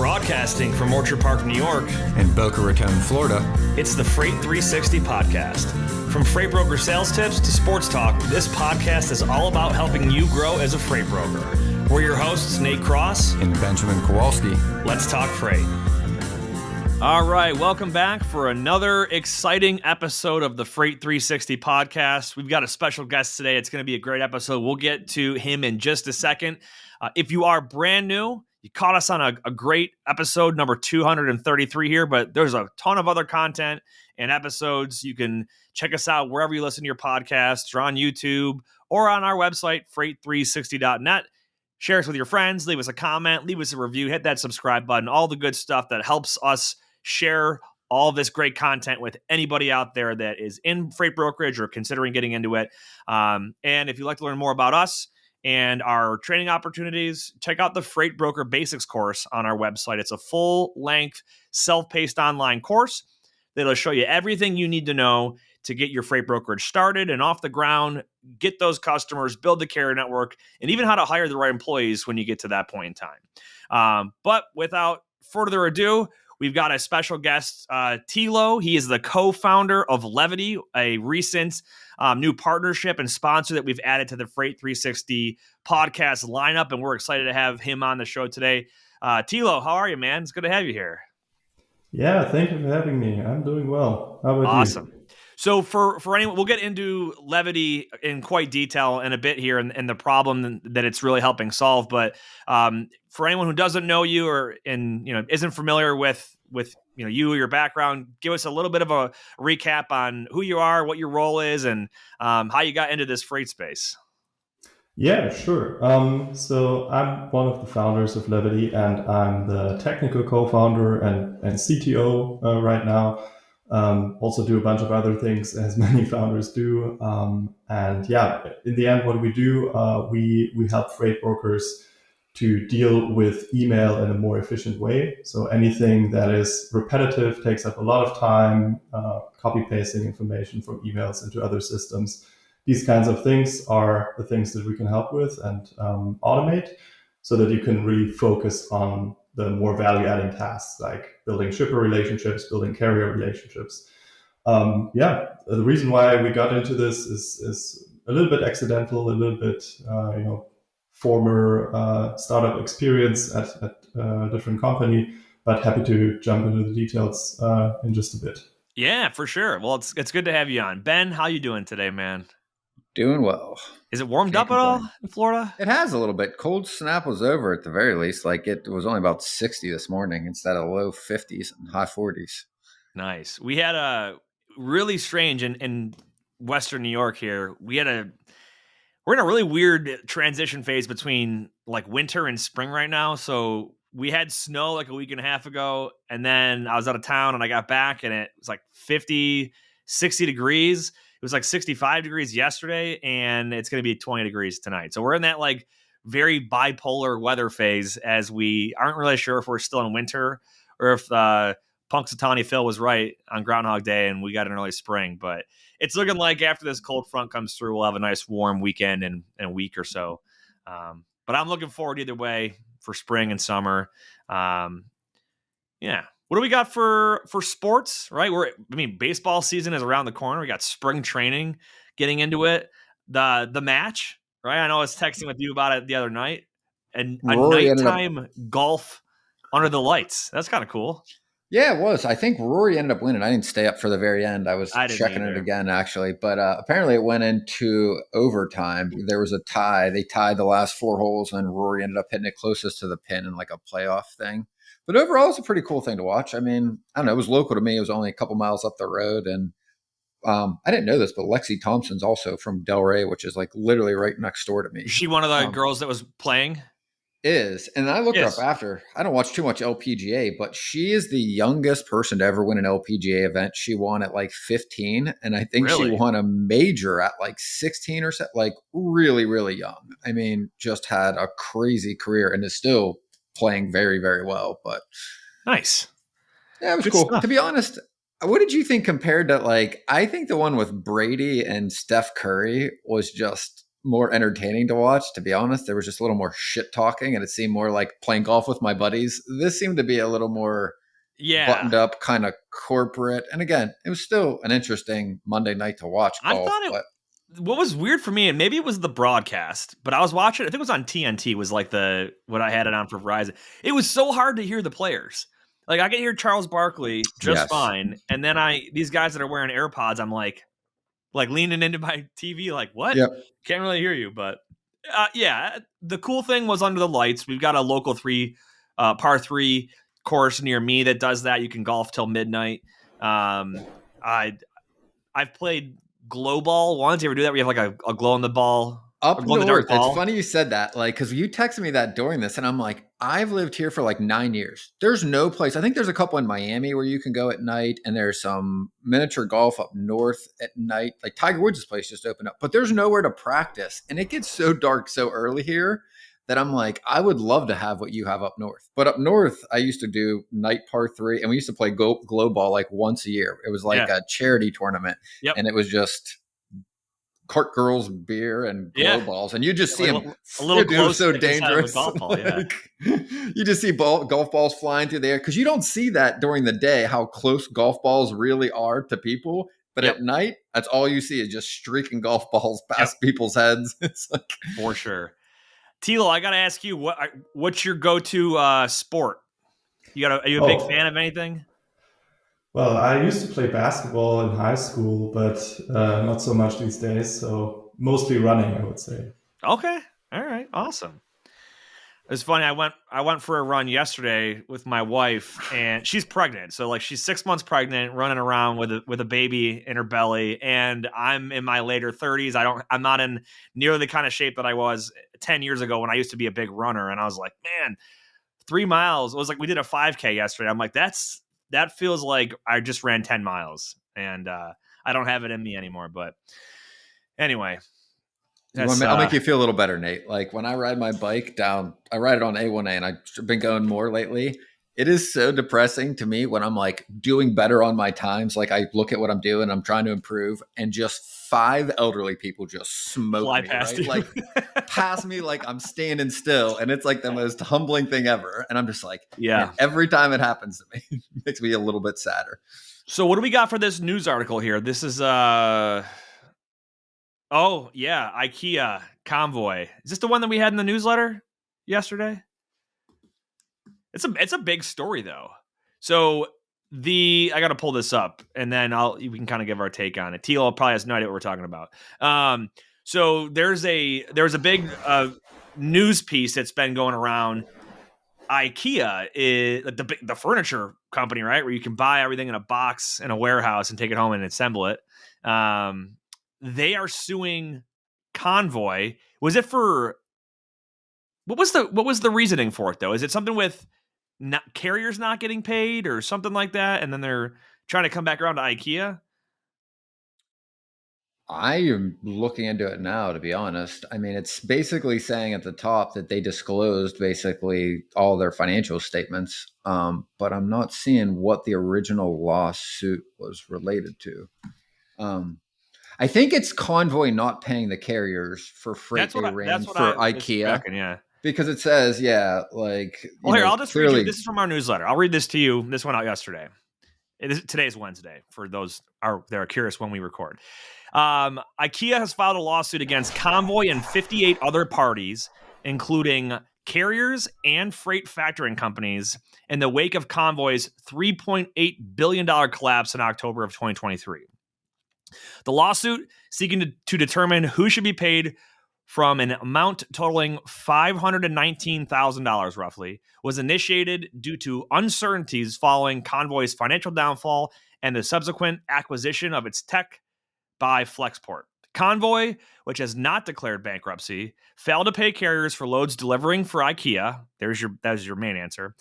Broadcasting from Orchard Park, New York, and Boca Raton, Florida, it's the Freight 360 podcast. From freight broker sales tips to sports talk, this podcast is all about helping you grow as a freight broker. We're your hosts, Nate Cross and Benjamin Kowalski. Let's talk freight. All right, welcome back for another exciting episode of the Freight 360 podcast. We've got a special guest today. It's going to be a great episode. We'll get to him in just a second. If you are brand new, you caught us on a great episode, number 233 here, but there's a ton of other content and episodes. You can check us out wherever you listen to your podcasts, or on YouTube, or on our website, freight360.net. Share us with your friends, leave us a comment, leave us a review, hit that subscribe button, all the good stuff that helps us share all this great content with anybody out there that is in freight brokerage or considering getting into it. And if you'd like to learn more about us and our training opportunities, check out the Freight Broker Basics course on our website. It's a full-length, self-paced online course that'll show you everything you need to know to get your freight brokerage started and off the ground, get those customers, build the carrier network, and even how to hire the right employees when you get to that point in time. But without further ado, we've got a special guest, Thilo. He is the co-founder of Levity, a recent new partnership and sponsor that we've added to the Freight 360 podcast lineup, and we're excited to have him on the show today. Thilo, how are you, man? It's good to have you here. Yeah, thank you for having me. I'm doing well. How about you? Awesome. So for anyone, we'll get into Levity in quite detail in a bit here and the problem that it's really helping solve. But for anyone who doesn't know you or isn't familiar with you or your background, give us a little bit of a recap on who you are, what your role is, and how you got into this freight space. Yeah, sure. So I'm one of the founders of Levity, and I'm the technical co-founder and CTO right now. Also do a bunch of other things, as many founders do. And yeah, in the end, what we do, we help freight brokers to deal with email in a more efficient way. So anything that is repetitive, takes up a lot of time, copy pasting information from emails into other systems. These kinds of things are the things that we can help with and automate so that you can really focus on the more value-adding tasks like building shipper relationships, building carrier relationships. The reason why we got into this is a little bit accidental, a little bit, former startup experience at a different company, but happy to jump into the details in just a bit. Yeah, for sure. Well, it's good to have you on. Ben, how you doing today, man? Doing well. Is it warmed up at all in Florida? It has a little bit. Cold snap was over at the very least. Like it was only about 60 this morning instead of low 50s and high 40s. Nice. We had a really strange in Western New York here. We're in a really weird transition phase between like winter and spring right now. So we had snow like a week and a half ago, and then I was out of town and I got back and it was like 50, 60 degrees. It was like 65 degrees yesterday, and it's going to be 20 degrees tonight. So we're in that like very bipolar weather phase as we aren't really sure if we're still in winter or if Punxsutawney Phil was right on Groundhog Day and we got an early spring. But it's looking like after this cold front comes through, we'll have a nice warm weekend in a week or so. But I'm looking forward either way for spring and summer. What do we got for sports, right? Baseball season is around the corner. We got spring training getting into it. The match, right? I know I was texting with you about it the other night. And a nighttime golf under the lights. That's kind of cool. Yeah, it was. I think Rory ended up winning. I didn't stay up for the very end. I was checking it again, actually. But apparently it went into overtime. There was a tie. They tied the last 4 holes, and Rory ended up hitting it closest to the pin in like a playoff thing. But overall, it's a pretty cool thing to watch. I mean, I don't know. It was local to me. It was only a couple miles up the road. And I didn't know this, but Lexi Thompson's also from Delray, which is like literally right next door to me. Is she one of the girls that was playing? Is. And I looked her up after. I don't watch too much LPGA, but she is the youngest person to ever win an LPGA event. She won at like 15. And I think she won a major at like 16 or so, like really, really young. I mean, just had a crazy career and is still playing very, very well. But nice. Yeah, it was cool. Stuff. To be honest, what did you think compared to like, I think the one with Brady and Steph Curry was just more entertaining to watch, to be honest. There was just a little more shit talking, and it seemed more like playing golf with my buddies. This seemed to be a little more buttoned up, kind of corporate. And again, it was still an interesting Monday night to watch golf. What was weird for me, and maybe it was the broadcast, but I was watching, I think it was on TNT, was like what I had it on for Verizon. It was so hard to hear the players. Like, I could hear Charles Barkley just fine, and then these guys that are wearing AirPods, I'm like leaning into my TV, like, what? Yep. Can't really hear you, but the cool thing was under the lights. We've got a local par 3 course near me that does that. You can golf till midnight. I've played glow ball once. You ever do that where you have like a glow in the ball? Up north, it's funny you said that, like, because you texted me that during this, and I'm like, I've lived here for like 9 years. There's no place. I think there's a couple in Miami where you can go at night, and there's some miniature golf up north at night. Like Tiger Woods' place just opened up, but there's nowhere to practice, and it gets so dark so early here that I'm like, I would love to have what you have up north. But up north, I used to do night par 3, and we used to play glow ball like once a year. It was like a charity tournament, and it was just cart girls, beer, and glow balls, and you just see them. A little glow so dangerous. Golf ball, You just see golf balls flying through the air, because you don't see that during the day, how close golf balls really are to people. But at night, that's all you see is just streaking golf balls past people's heads. It's like, for sure. Thilo, I got to ask you, what's your go-to sport? Are you a big fan of anything? Well, I used to play basketball in high school, but not so much these days. So mostly running, I would say. Okay. All right. Awesome. It's funny. I went for a run yesterday with my wife, and she's pregnant. So like, she's 6 months pregnant, running around with a baby in her belly, and I'm in my later 30s. I'm not in nearly the kind of shape that I was 10 years ago when I used to be a big runner. And I was like, man, 3 miles. It was like, we did a 5K yesterday. I'm like, that feels like I just ran 10 miles, and I don't have it in me anymore. But anyway. I'll make you feel a little better, Nate. Like, when I ride my bike down, I ride it on A1A, and I've been going more lately. It is so depressing to me when I'm like doing better on my times. Like, I look at what I'm doing, I'm trying to improve, and just 5 elderly people just smoke fly me, past right? Like, pass me like I'm standing still, and it's like the most humbling thing ever. And I'm just like, man, every time it happens to me, it makes me a little bit sadder. So what do we got for this news article here? This is IKEA Convoy. Is this the one that we had in the newsletter yesterday? It's a big story though. So I got to pull this up, and then we can kind of give our take on it. Thilo probably has no idea what we're talking about. So there's a big news piece that's been going around. IKEA is the furniture company, right? Where you can buy everything in a box in a warehouse and take it home and assemble it. They are suing Convoy. Was it for what was the reasoning for it though? Is it something with carriers not getting paid or something like that, and then they're trying to come back around to IKEA? I am looking into it now, to be honest. I mean, it's basically saying at the top that they disclosed basically all their financial statements, but I'm not seeing what the original lawsuit was related to. I think it's Convoy not paying the carriers for freight they ran for IKEA. Because it says, like... Well, here, I'll just read you. This is from our newsletter. I'll read this to you. This went out yesterday. Today is Wednesday, for those that are curious when we record. IKEA has filed a lawsuit against Convoy and 58 other parties, including carriers and freight factoring companies, in the wake of Convoy's $3.8 billion collapse in October of 2023. The lawsuit, seeking to determine who should be paid from an amount totaling $519,000 roughly, was initiated due to uncertainties following Convoy's financial downfall and the subsequent acquisition of its tech by Flexport. Convoy, which has not declared bankruptcy, failed to pay carriers for loads delivering for IKEA. That was your main answer.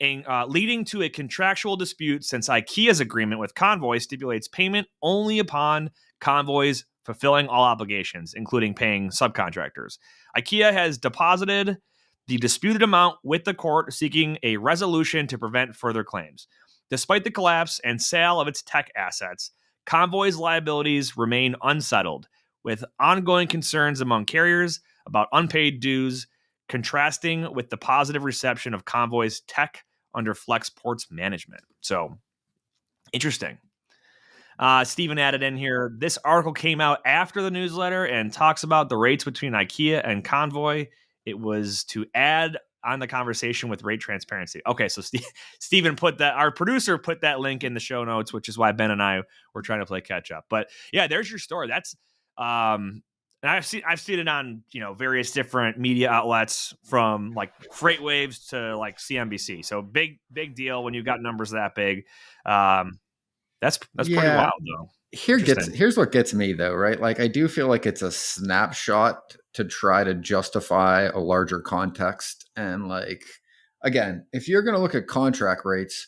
Leading to a contractual dispute, since IKEA's agreement with Convoy stipulates payment only upon Convoy's fulfilling all obligations, including paying subcontractors. IKEA has deposited the disputed amount with the court, seeking a resolution to prevent further claims. Despite the collapse and sale of its tech assets, Convoy's liabilities remain unsettled, with ongoing concerns among carriers about unpaid dues, contrasting with the positive reception of Convoy's tech under Flexport's management. So, interesting. Stephen added in here, this article came out after the newsletter and talks about the rates between IKEA and Convoy. It was to add on the conversation with rate transparency. Okay, so Stephen put that, our producer put that link in the show notes, which is why Ben and I were trying to play catch up. But yeah, there's your story. That's and I've seen it on various different media outlets, from like Freight Waves to like CNBC. So big deal when you've got numbers that big. That's pretty wild though. Here's what gets me though, right? Like, I do feel like it's a snapshot to try to justify a larger context. And like, again, if you're going to look at contract rates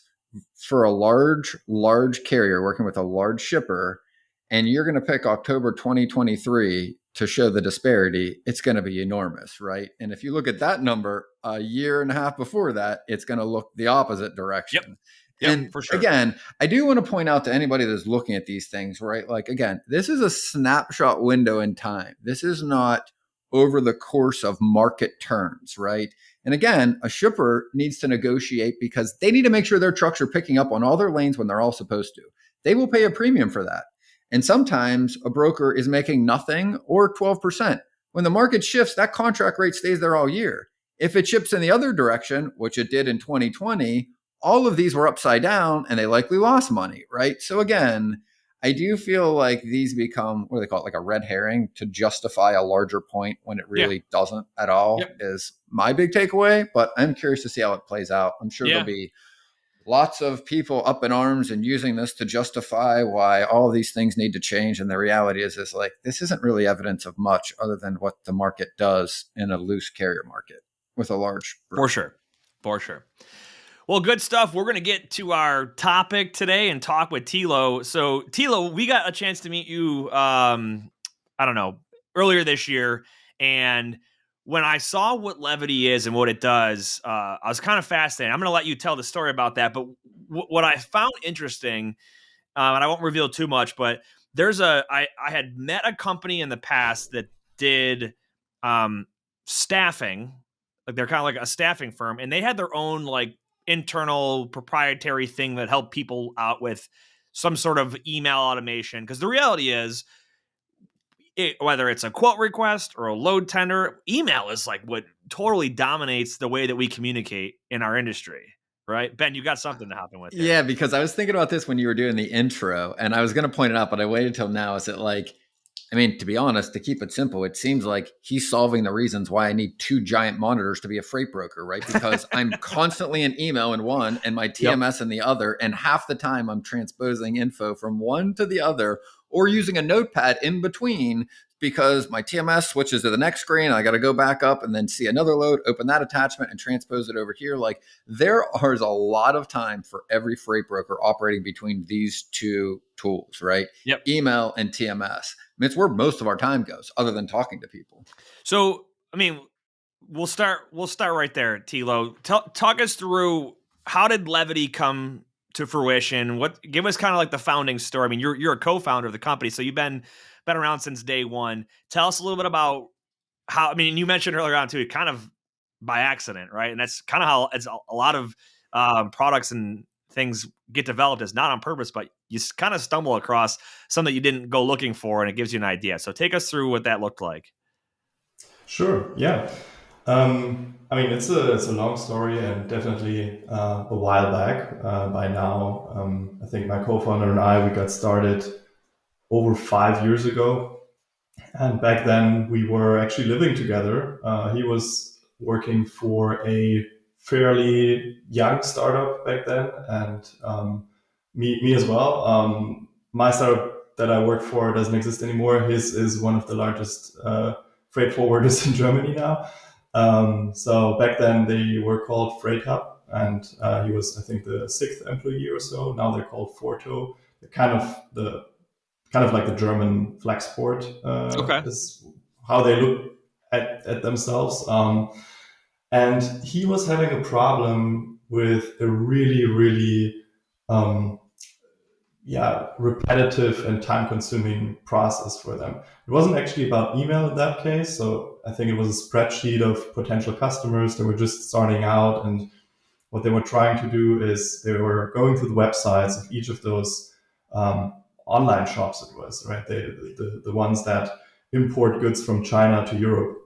for a large carrier working with a large shipper, and you're going to pick October 2023 to show the disparity, it's going to be enormous, right? And if you look at that number a year and a half before that, it's going to look the opposite direction. Yep. And for sure. Again, I do want to point out to anybody that's looking at these things, right? Like, again, this is a snapshot window in time. This is not over the course of market turns, right? And again, a shipper needs to negotiate because they need to make sure their trucks are picking up on all their lanes when they're all supposed to. They will pay a premium for that. And sometimes a broker is making nothing or 12%. When the market shifts, that contract rate stays there all year. If it shifts in the other direction, which it did in 2020, all of these were upside down and they likely lost money, right? So again, I do feel like these become, what do they call it, like a red herring to justify a larger point when it really doesn't at all, is my big takeaway. But I'm curious to see how it plays out. I'm sure there'll be lots of people up in arms and using this to justify why all of these things need to change. And the reality is like, this isn't really evidence of much other than what the market does in a loose carrier market with a large group. For sure. Well, good stuff. We're going to get to our topic today and talk with Thilo. So, Thilo, we got a chance to meet you, earlier this year. And when I saw what Levity is and what it does, I was kind of fascinated. I'm going to let you tell the story about that. But what I found interesting, and I won't reveal too much, but I had met a company in the past that did staffing. Like, they're kind of like a staffing firm, and they had their own like internal proprietary thing that helped people out with some sort of email automation. Because the reality is, whether it's a quote request or a load tender, email is like what totally dominates the way that we communicate in our industry. Right? Ben, you got something to happen with. Yeah, because I was thinking about this when you were doing the intro, and I was going to point it out, but I waited till now. Is it like, I mean, to be honest, to keep it simple, it seems like he's solving the reasons why I need 2 giant monitors to be a freight broker, right? Because I'm constantly in email in one and my TMS in the other. And half the time I'm transposing info from one to the other or using a notepad in between, because my TMS switches to the next screen. I got to go back up and then see another load, open that attachment and transpose it over here. Like, there is a lot of time for every freight broker operating between these 2 tools, right? Yep. Email and TMS. I mean, it's where most of our time goes, other than talking to people. So, I mean, we'll start right there, Thilo. Talk us through, how did Levity come to fruition? Give us kind of like the founding story. I mean, you're a co-founder of the company, so you've been around since day one. Tell us a little bit about how, I mean, you mentioned earlier on too, kind of by accident, right? And that's kind of how it's a lot of products and things get developed, is not on purpose, but you kind of stumble across some that you didn't go looking for, and it gives you an idea. So take us through what that looked like. Sure. Yeah. I mean, it's a long story, and definitely a while back. By now, I think my co-founder and I, we got started over 5 years ago. And back then we were actually living together. He was working for a fairly young startup back then, and me as well. My startup that I work for doesn't exist anymore. His is one of the largest freight forwarders in Germany now. So back then they were called Freight Hub, and he was, I think, the 6th employee or so. Now they're called Forto. Kind of like the German Flexport is how they look at themselves. And he was having a problem with a really, really repetitive and time-consuming process for them. It wasn't actually about email in that case. So I think it was a spreadsheet of potential customers that were just starting out, and what they were trying to do is they were going to the websites of each of those online shops. It was right, the ones that import goods from China to Europe.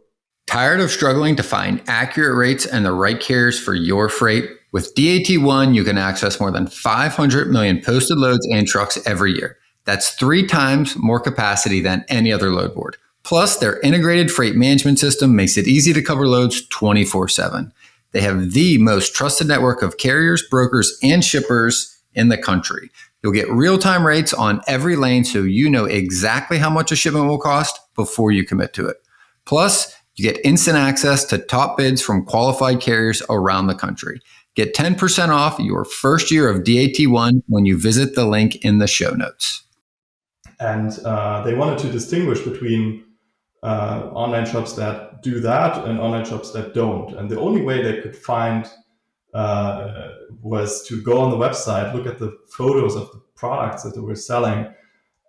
Tired of struggling to find accurate rates and the right carriers for your freight? With DAT1, you can access more than 500 million posted loads and trucks every year. That's 3 times more capacity than any other load board. Plus, their integrated freight management system makes it easy to cover loads 24/7. They have the most trusted network of carriers, brokers, and shippers in the country. You'll get real-time rates on every lane so you know exactly how much a shipment will cost before you commit to it. Plus, you get instant access to top bids from qualified carriers around the country. Get 10% off your first year of DAT1 when you visit the link in the show notes. And they wanted to distinguish between online shops that do that and online shops that don't. And the only way they could find was to go on the website, look at the photos of the products that they were selling,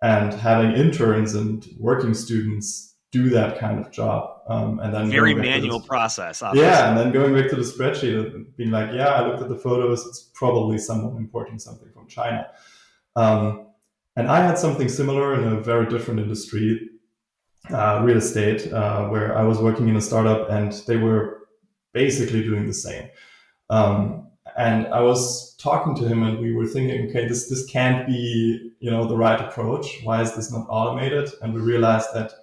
and having interns and working students do that kind of job. And then very manual process. Obviously. Yeah, and then going back to the spreadsheet and being like, yeah, I looked at the photos, it's probably someone importing something from China. And I had something similar in a very different industry, real estate, where I was working in a startup and they were basically doing the same. And I was talking to him and we were thinking, okay, this can't be, the right approach. Why is this not automated? And we realized that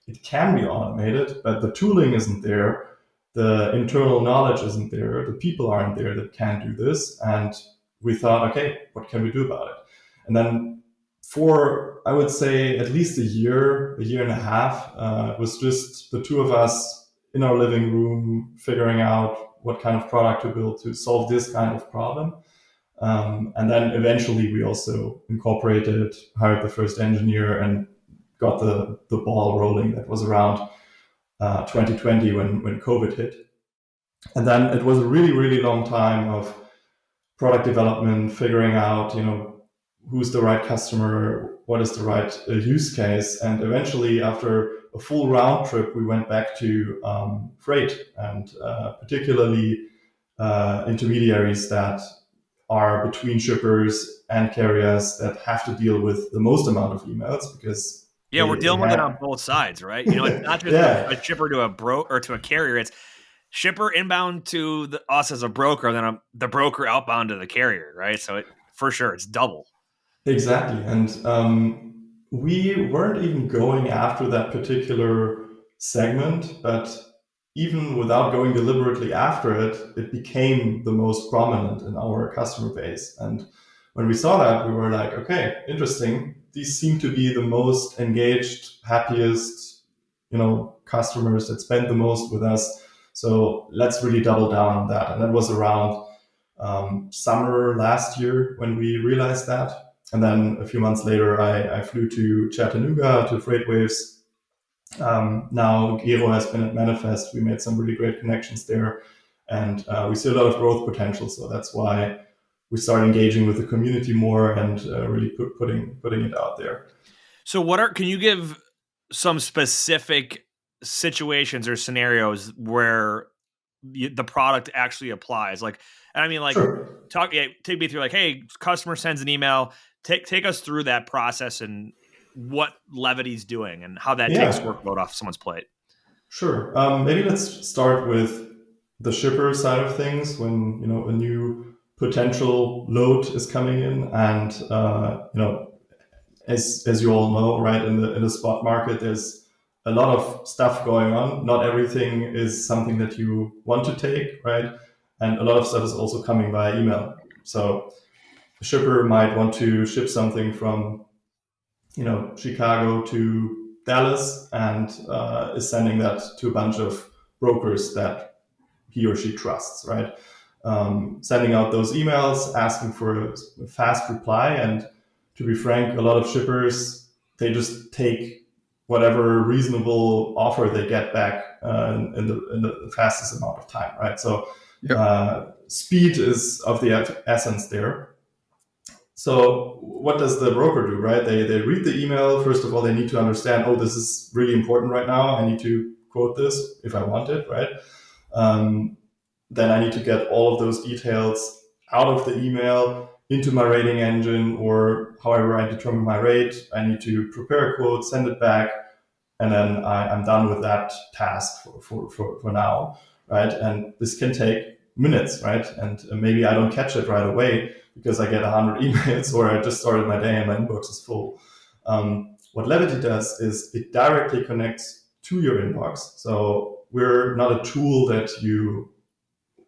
it can be automated, but the tooling isn't there. The internal knowledge isn't there. The people aren't there that can do this. And we thought, okay, what can we do about it? And then for, I would say, at least a year and a half, it was just the two of us in our living room figuring out what kind of product to build to solve this kind of problem. And then eventually we also incorporated, hired the first engineer, and got the ball rolling. That was around 2020 when COVID hit. And then it was a really, really long time of product development, figuring out, who's the right customer, what is the right use case. And eventually, after a full round trip, we went back to freight, and particularly intermediaries that are between shippers and carriers that have to deal with the most amount of emails, because we're dealing with it on both sides, right? It's not just a shipper to a or to a carrier. It's shipper inbound to us as a broker, and then the broker outbound to the carrier, right? So for sure, it's double. Exactly. And we weren't even going after that particular segment, but even without going deliberately after it, it became the most prominent in our customer base. And when we saw that, we were like, okay, interesting. These seem to be the most engaged, happiest, customers that spend the most with us. So let's really double down on that. And that was around summer last year when we realized that. And then a few months later, I flew to Chattanooga to FreightWaves. Now Gero has been at Manifest. We made some really great connections there, and we see a lot of growth potential. So that's why we started engaging with the community more and really putting it out there. So can you give some specific situations or scenarios where the product actually applies? Sure. Take me through, hey, customer sends an email, take us through that process and what Levity's doing and how that takes workload off someone's plate. Sure. Maybe let's start with the shipper side of things. When, a new potential load is coming in, and as you all know, right, in the spot market, there's a lot of stuff going on. Not everything is something that you want to take, right? And a lot of stuff is also coming via email. So a shipper might want to ship something from, Chicago to Dallas, and is sending that to a bunch of brokers that he or she trusts, right? Sending out those emails, asking for a fast reply. And to be frank, a lot of shippers, they just take whatever reasonable offer they get back in the fastest amount of time, right? So speed is of the essence there. So what does the broker do, right? They read the email. First of all, they need to understand, oh, this is really important right now. I need to quote this if I want it, right? Then I need to get all of those details out of the email into my rating engine, or however I determine my rate. I need to prepare a quote, send it back, and then I'm done with that task for now, right? And this can take minutes, right? And maybe I don't catch it right away because I get 100 emails, or I just started my day and my inbox is full. What Levity does is it directly connects to your inbox. So we're not a tool that you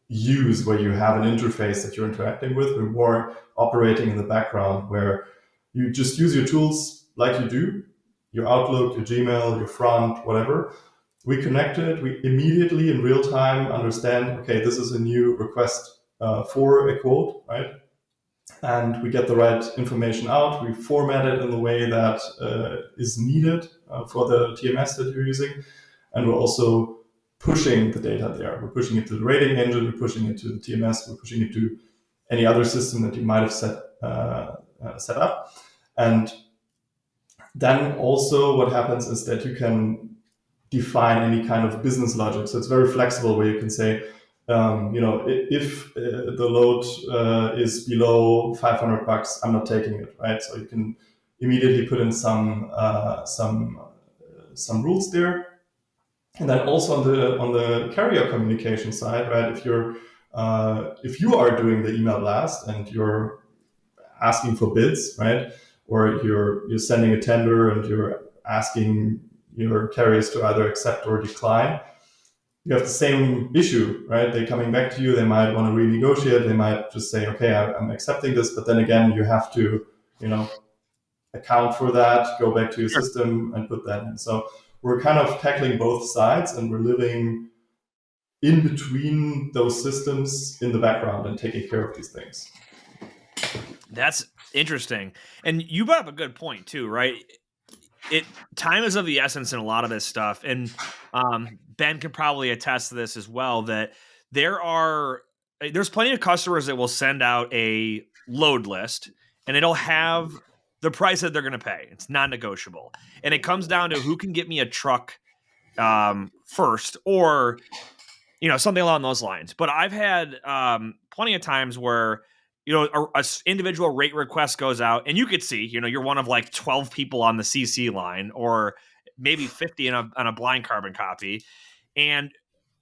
use where you have an interface that you're interacting with. We're more operating in the background where you just use your tools like you do, your Outlook, your Gmail, your front, whatever. We connect it. We immediately in real time understand, okay, this is a new request for a quote, right? And we get the right information out. We format it in the way that is needed for the TMS that you're using. And we're also pushing the data there. We're pushing it to the rating engine, we're pushing it to the TMS, we're pushing it to any other system that you might have set up. And then also what happens is that you can define any kind of business logic. So it's very flexible where you can say, if the load is below $500, I'm not taking it, right? So you can immediately put in some rules there. And then also on the carrier communication side, right? If you are doing the email blast and you're asking for bids, right? Or you're sending a tender and you're asking your carriers to either accept or decline, you have the same issue, right? They're coming back to you. They might want to renegotiate. They might just say, okay, I'm accepting this. But then again, you have to, account for that, go back to your system and put that in. So we're kind of tackling both sides, and we're living in between those systems in the background and taking care of these things. That's interesting. And you brought up a good point too, right? Time is of the essence in a lot of this stuff. And Ben can probably attest to this as well, that there's plenty of customers that will send out a load list and it'll have the price that they're going to pay. It's non-negotiable. And it comes down to who can get me a truck first, or, something along those lines. But I've had plenty of times where, a individual rate request goes out and you could see, you're one of like 12 people on the CC line, or maybe 50 on a blind carbon copy. And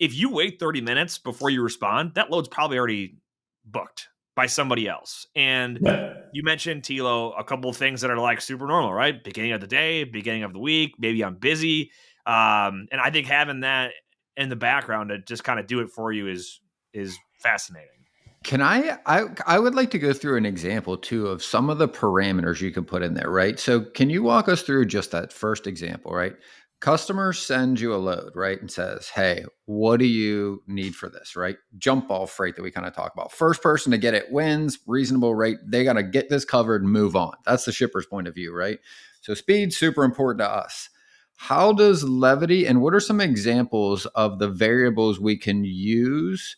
if you wait 30 minutes before you respond, that load's probably already booked by somebody else. And you mentioned, Thilo, a couple of things that are like super normal, right? Beginning of the day, beginning of the week, maybe I'm busy. And I think having that in the background to just kind of do it for you is fascinating. Can I would like to go through an example too of some of the parameters you can put in there, right? So can you walk us through just that first example, right? Customer sends you a load, right? And says, hey, what do you need for this, right? Jump ball freight that we kind of talk about. First person to get it wins, reasonable rate. They got to get this covered and move on. That's the shipper's point of view, right? So speed, super important to us. How does Levity, and what are some examples of the variables we can use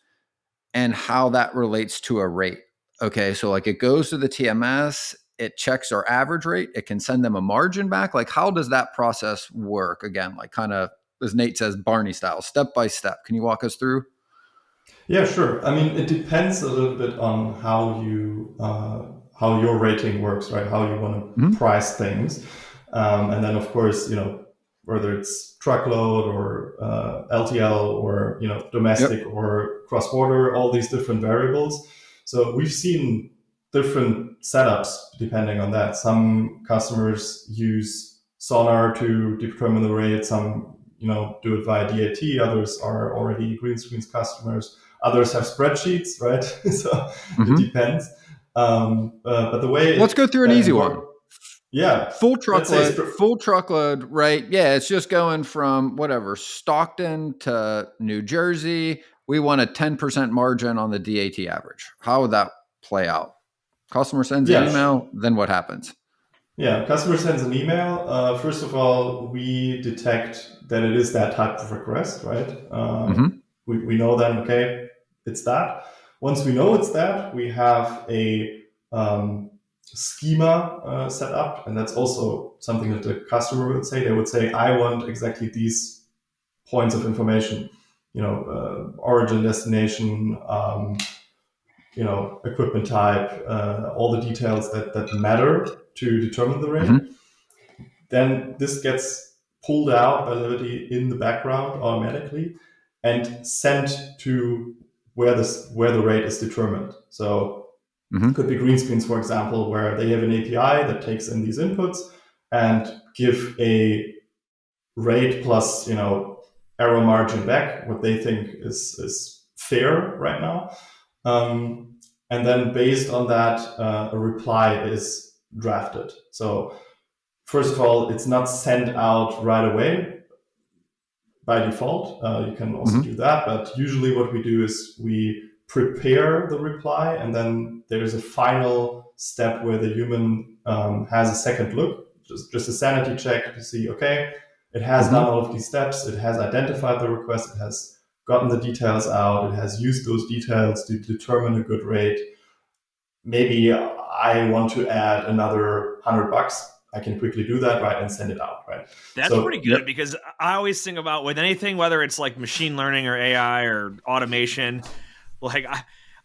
and how that relates to a rate? Okay, so like it goes to the TMS, it checks our average rate, it can send them a margin back. Like how does that process work? Again, like kind of, as Nate says, Barney style, step by step. Can you walk us through? Yeah, sure. I mean, it depends a little bit on how your rating works, right? How you want to price things. And then of course, whether it's truckload or LTL or domestic or cross-border, all these different variables. So we've seen different setups depending on that. Some customers use Sonar to determine the rate. Some do it via DAT. Others are already Greenscreens customers. Others have spreadsheets, right? So it depends. But the way let's go through an easy one. Yeah. Full truckload, right? Yeah, it's just going from whatever, Stockton to New Jersey. We want a 10% margin on the DAT average. How would that play out? Customer sends an email, then what happens? Yeah, customer sends an email. First of all, we detect that it is that type of request, right? We know then, okay, it's that. Once we know it's that, we have a schema set up, and that's also something that the customer would say. They would say, I want exactly these points of information, origin, destination, equipment type, all the details that matter to determine the rate. Mm-hmm. Then this gets pulled out by Levity in the background automatically and sent to where the rate is determined. So it could be green screens, for example, where they have an API that takes in these inputs and give a rate plus, error margin back, what they think is fair right now. And then based on that, a reply is drafted. So first of all, it's not sent out right away by default. You can also do that, but usually what we do is we prepare the reply, and then there's a final step where the human has a second look, just a sanity check to see, okay, it has done all of these steps, it has identified the request, it has gotten the details out, it has used those details to determine a good rate. Maybe I want to add another $100. I can quickly do that, right, and send it out, right? That's pretty good, because I always think about with anything, whether it's like machine learning or AI or automation, like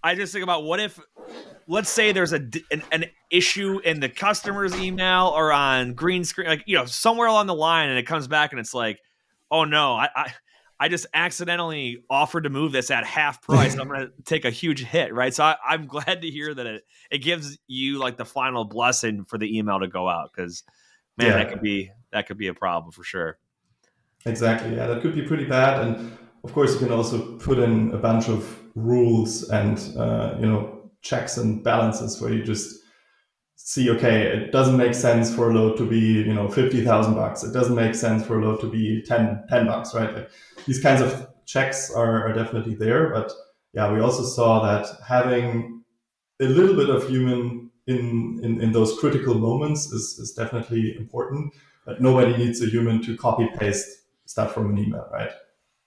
I just think about what if, let's say there's an issue in the customer's email or on green screen, like, somewhere along the line, and it comes back and it's like, oh no, I just accidentally offered to move this at half price. I'm going to take a huge hit, right? So I'm glad to hear that it gives you like the final blessing for the email to go out, because man, that could be a problem for sure. Exactly. Yeah, that could be pretty bad. And of course, you can also put in a bunch of rules and checks and balances where you just see, okay, it doesn't make sense for a load to be $50,000. It doesn't make sense for a load to be $10, right? Like, these kinds of checks are definitely there. But yeah, we also saw that having a little bit of human in those critical moments is definitely important. But nobody needs a human to copy paste stuff from an email, right?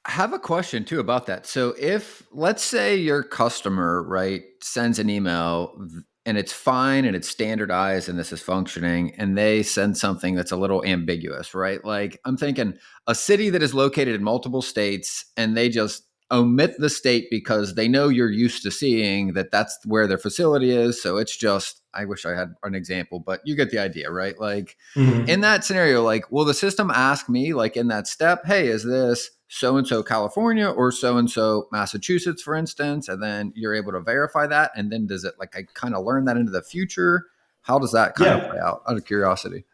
I have a question too about that. So if, let's say your customer, right, sends an email and it's fine and it's standardized and this is functioning, and they send something that's a little ambiguous, right? Like, I'm thinking a city that is located in multiple states, and they just omit the state because they know you're used to seeing that that's where their facility is. So it's just, I wish I had an example, but you get the idea, right? Like in that scenario, like, will the system ask me, like in that step, hey, is this so-and-so California or so-and-so Massachusetts, for instance? And then you're able to verify that. And then does it, like, I kind of learn that into the future? How does that kind of play out of curiosity?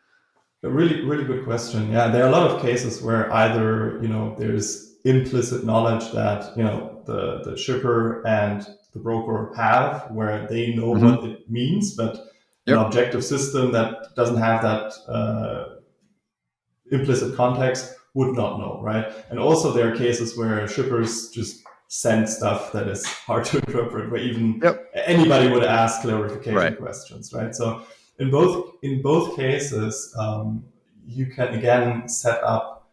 A really, really good question. Yeah, there are a lot of cases where either, there's implicit knowledge that, the shipper and the broker have, where they know what it means, but an objective system that doesn't have that implicit context would not know, right? And also there are cases where shippers just send stuff that is hard to interpret, where even anybody would ask clarification questions, right? So in both cases, you can again set up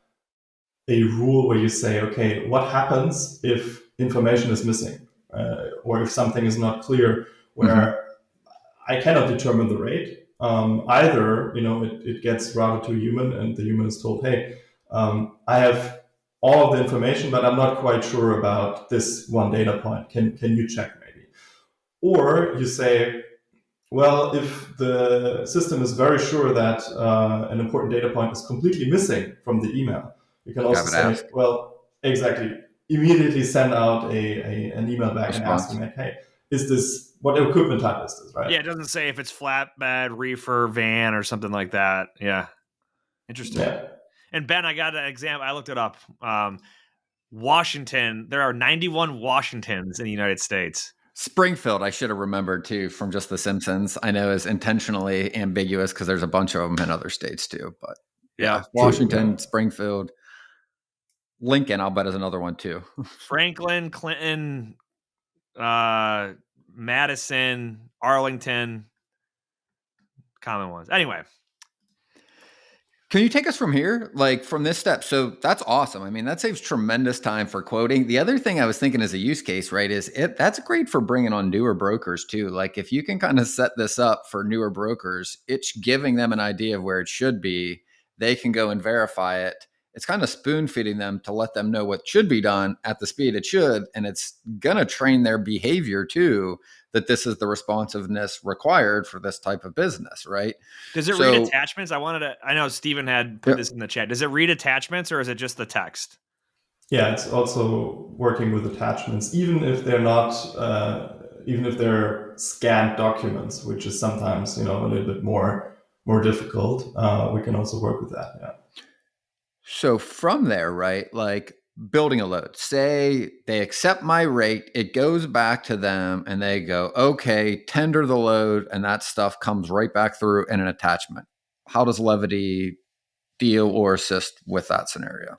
a rule where you say, okay, what happens if information is missing, or if something is not clear, where I cannot determine the rate. Either, it gets routed to a human, and the human is told, hey, I have all of the information, but I'm not quite sure about this one data point. Can you check maybe? Or you say, well, if the system is very sure that an important data point is completely missing from the email, you can also say, well, exactly, immediately send out an email back and ask them, like, hey, is this, what equipment type is this, right? Yeah, it doesn't say if it's flatbed, reefer, van, or something like that. Yeah. Interesting. Yeah. And Ben, I got an example. I looked it up. Washington, there are 91 Washingtons in the United States. Springfield, I should have remembered too, from just The Simpsons. I know is intentionally ambiguous because there's a bunch of them in other states too. But yeah, Washington, Springfield, Lincoln, I'll bet is another one too. Franklin, Clinton, Madison, Arlington, common ones. Anyway, Can you take us from here, like from this step? So that's awesome. I mean, that saves tremendous time for quoting. The other thing I was thinking as a use case, right, is that's great for bringing on newer brokers too. Like if you can kind of set this up for newer brokers, it's giving them an idea of where it should be. They can go and verify it. It's kind of spoon feeding them to let them know what should be done at the speed it should. And it's going to train their behavior too, that this is the responsiveness required for this type of business, right? Does it read attachments? I know Steven had put this in the chat. Does it read attachments or is it just the text? Yeah, it's also working with attachments, even if they're not, even if they're scanned documents, which is sometimes, a little bit more difficult. We can also work with that. Yeah. So from there, right, like building a load, say they accept my rate, it goes back to them and they go, okay, tender the load, and that stuff comes right back through in an attachment. How does Levity deal or assist with that scenario?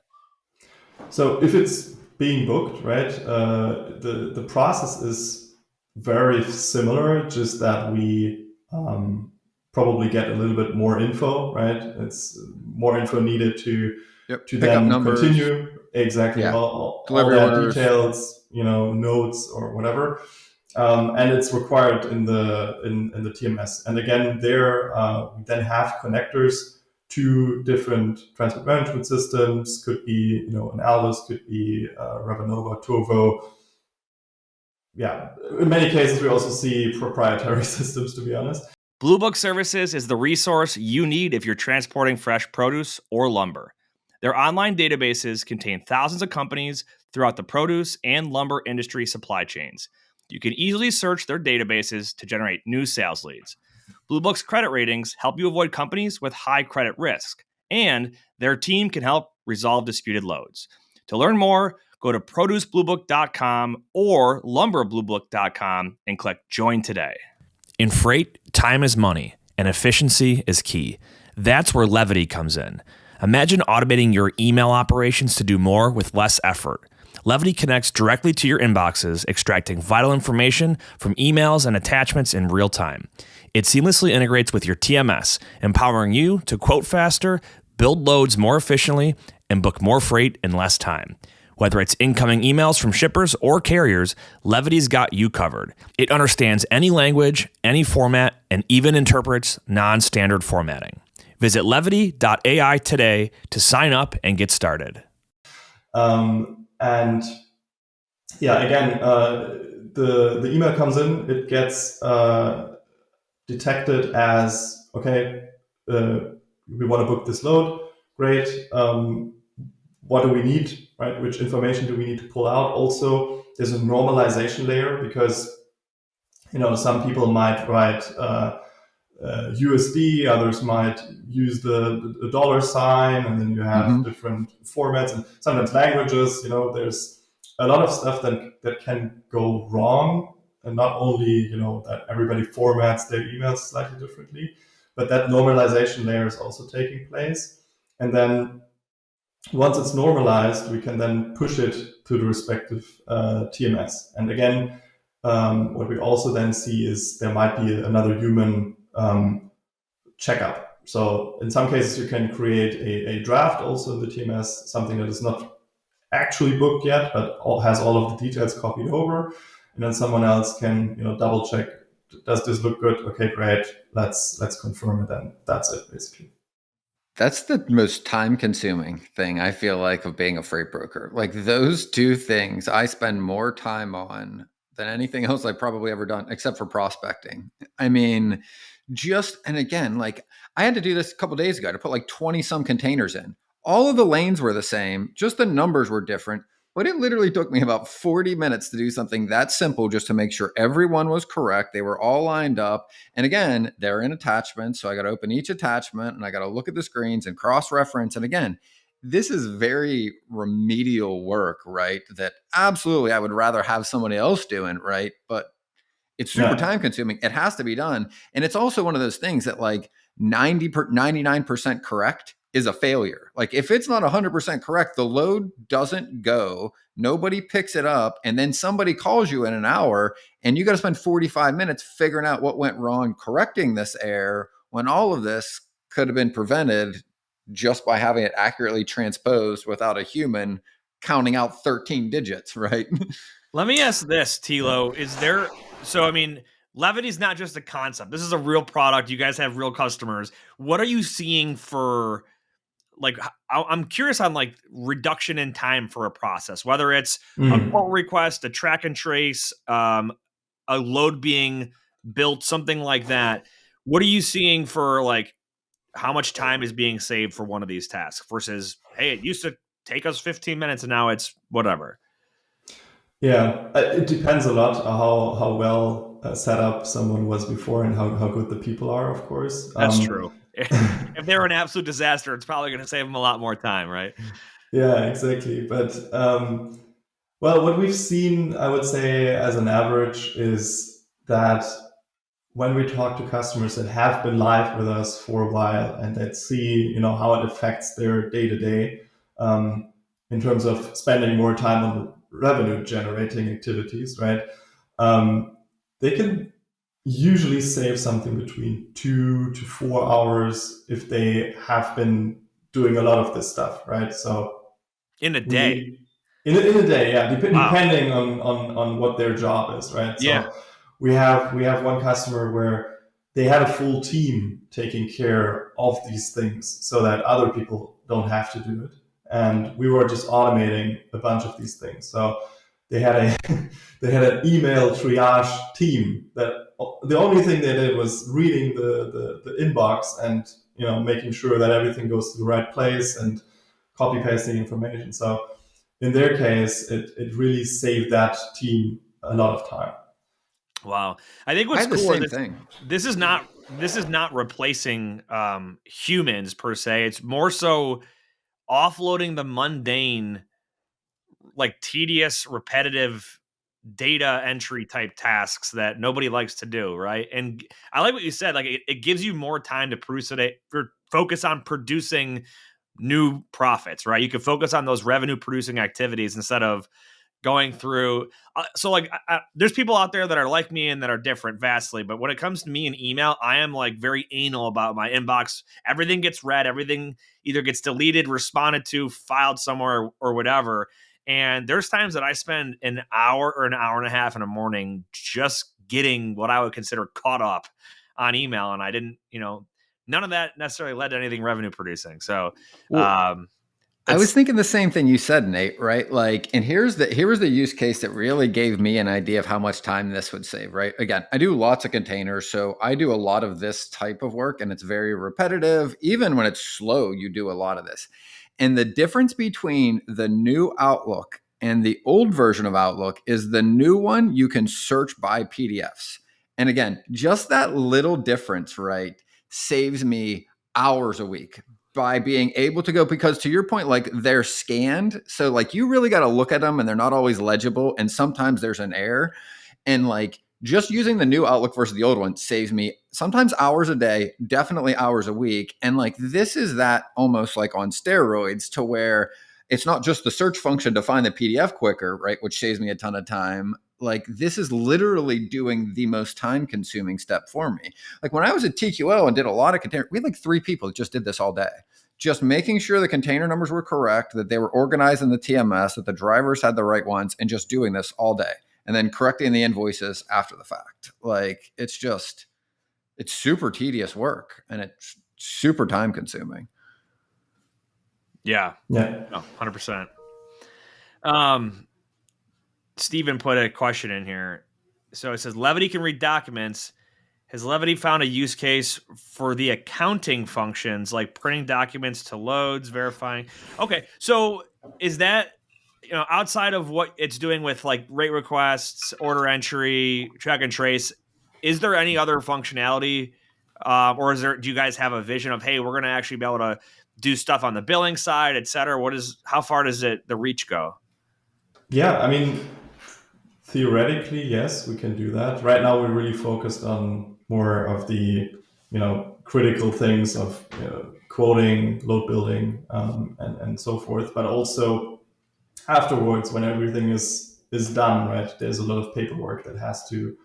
So if it's being booked, right, the process is very similar, just that we probably get a little bit more info, right? It's more info needed to then continue exactly all that details, notes or whatever, and it's required in the TMS. And again, there we then have connectors to different transport management systems. Could be an Aldus, could be Revenova, Turvo. Yeah, in many cases we also see proprietary systems, to be honest. Blue Book Services is the resource you need if you're transporting fresh produce or lumber. Their online databases contain thousands of companies throughout the produce and lumber industry supply chains. You can easily search their databases to generate new sales leads. Blue Book's credit ratings help you avoid companies with high credit risk, and their team can help resolve disputed loads. To learn more, go to producebluebook.com or lumberbluebook.com and click Join today. In freight, time is money, and efficiency is key. That's where Levity comes in. Imagine automating your email operations to do more with less effort. Levity connects directly to your inboxes, extracting vital information from emails and attachments in real time. It seamlessly integrates with your TMS, empowering you to quote faster, build loads more efficiently, and book more freight in less time. Whether it's incoming emails from shippers or carriers, Levity's got you covered. It understands any language, any format, and even interprets non-standard formatting. Visit levity.ai today to sign up and get started. And yeah, again, the email comes in, it gets detected as, okay, we want to book this load. Great. What do we need, right? Which information do we need to pull out? Also, there's a normalization layer because, some people might write USD, others might use the dollar sign, and then you have different formats and sometimes languages. There's a lot of stuff that can go wrong, and not only that everybody formats their emails slightly differently, but that normalization layer is also taking place. And then once it's normalized, we can then push it to the respective TMS. And again, what we also then see is there might be another human checkup. So in some cases, you can create a draft also in the TMS, something that is not actually booked yet, but has all of the details copied over. And then someone else can double check, does this look good? Okay, great. Let's confirm it. And that's it, basically. That's the most time-consuming thing, I feel like, of being a freight broker. Like those two things I spend more time on than anything else I've probably ever done, except for prospecting. I mean, and again, like I had to do this a couple of days ago to put like 20 some containers in. All of the lanes were the same, just the numbers were different. But it literally took me about 40 minutes to do something that simple just to make sure everyone was correct. They were all lined up. And again, they're in attachments. So I got to open each attachment and I got to look at the screens and cross-reference. And again, this is very remedial work, right? That absolutely I would rather have somebody else doing, right? But it's super time consuming. It has to be done. And it's also one of those things that like 99% correct is a failure. Like if it's not 100% correct, the load doesn't go, nobody picks it up, and then somebody calls you in an hour and you got to spend 45 minutes figuring out what went wrong, correcting this error when all of this could have been prevented just by having it accurately transposed without a human counting out 13 digits, right? Let me ask this, Thilo. Levity is not just a concept. This is a real product. You guys have real customers. What are you seeing for, like, I'm curious on like reduction in time for a process, whether it's a pull request, a track and trace, a load being built, something like that. What are you seeing for like how much time is being saved for one of these tasks versus, hey, it used to take us 15 minutes and now it's whatever? Yeah, it depends a lot how well set up someone was before and how good the people are, of course. That's true. If they're an absolute disaster, it's probably going to save them a lot more time, right? Yeah, exactly. But well, what we've seen, I would say, as an average, is that when we talk to customers that have been live with us for a while and that see, how it affects their day to day, in terms of spending more time on revenue generating activities, right? They can usually save something between 2 to 4 hours if they have been doing a lot of this stuff, right? So in a day. In a day, yeah, Wow. Depending on what their job is, right? Yeah. So we have one customer where they had a full team taking care of these things so that other people don't have to do it. And we were just automating a bunch of these things. So they had an email triage team that the only thing they did was reading the inbox and making sure that everything goes to the right place and copy pasting information. So in their case, it really saved that team a lot of time. Wow. I think what's cool this is not replacing humans per se. It's more so offloading the mundane, like tedious, repetitive data entry type tasks that nobody likes to do, right? And I like what you said, like it gives you more time to focus on producing new profits, right? You can focus on those revenue producing activities instead of going through. There's people out there that are like me and that are different vastly. But when it comes to me and email, I am like very anal about my inbox. Everything gets read. Everything either gets deleted, responded to, filed somewhere or whatever. And there's times that I spend an hour or an hour and a half in the morning just getting what I would consider caught up on email. And I didn't, none of that necessarily led to anything revenue producing. So, I was thinking the same thing you said, Nate, right? Like, and here was the use case that really gave me an idea of how much time this would save, right? Again, I do lots of containers, so I do a lot of this type of work and it's very repetitive. Even when it's slow, you do a lot of this. And the difference between the new Outlook and the old version of Outlook is the new one, you can search by PDFs. And again, just that little difference, right, saves me hours a week by being able to go, because to your point, like they're scanned. So like you really got to look at them and they're not always legible. And sometimes there's an error. And like just using the new Outlook versus the old one saves me sometimes hours a day, definitely hours a week. And like this is that almost like on steroids to where it's not just the search function to find the PDF quicker, right? Which saves me a ton of time. Like this is literally doing the most time consuming step for me. Like when I was at TQL and did a lot of container, we had like 3 people that just did this all day. Just making sure the container numbers were correct, that they were organized in the TMS, that the drivers had the right ones, and just doing this all day. And then correcting the invoices after the fact. Like it's super tedious work and it's super time consuming. Yeah. No, 100%. Steven put a question in here. So it says, Levity can read documents. Has Levity found a use case for the accounting functions like printing documents to loads, verifying? Okay. So is that, outside of what it's doing with like rate requests, order entry, track and trace, is there any other functionality? Or do you guys have a vision of, hey, we're going to actually be able to do stuff on the billing side, et cetera? How far does the reach go? Yeah, I mean, theoretically, yes, we can do that. Right now, we're really focused on more of the, critical things of quoting, load building, and so forth. But also afterwards, when everything is done, right? There's a lot of paperwork that has to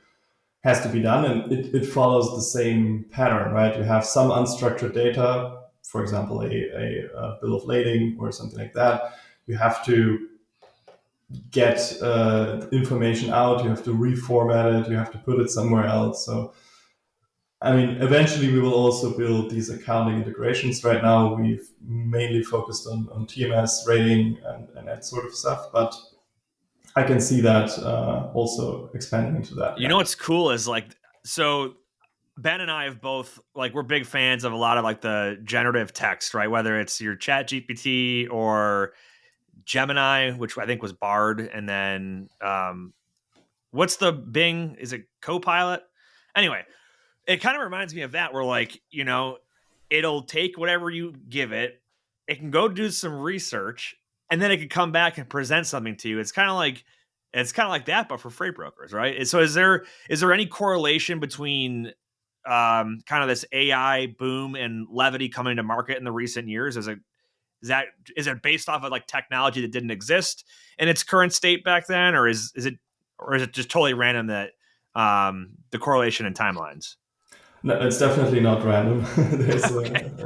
be done, and it follows the same pattern, right? You have some unstructured data for example, a bill of lading or something like that. You have to get information out, you have to reformat it, you have to put it somewhere else. So, I mean, eventually we will also build these accounting integrations. Right now, we've mainly focused on TMS rating and that sort of stuff, but I can see that also expanding into that. You know what's cool is like, so Ben and I have both, like, we're big fans of a lot of like the generative text, right? Whether it's your Chat GPT or Gemini, which I think was Bard, and then what's the Bing? Is it Copilot? Anyway, it kind of reminds me of that, where like, you know, it'll take whatever you give it, it can go do some research, and then it can come back and present something to you. It's kind of like that, but for freight brokers, right? So is there any correlation between kind of this AI boom and Levity coming to market in the recent years? Is it based off of like technology that didn't exist in its current state back then, or is it just totally random that the correlation in timelines? No, it's definitely not random.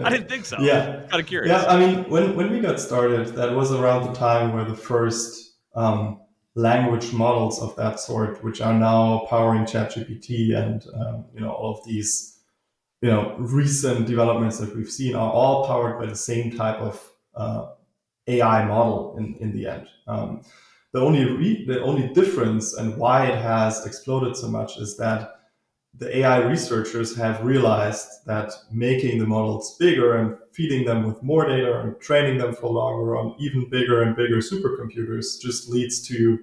I didn't think so. Yeah, kind of curious. Yeah, I mean, when we got started, that was around the time where the first language models of that sort, which are now powering ChatGPT and all of these recent developments that we've seen, are all powered by the same type of AI model in the end. The only difference and why it has exploded so much is that the AI researchers have realized that making the models bigger and feeding them with more data and training them for longer on even bigger and bigger supercomputers just leads to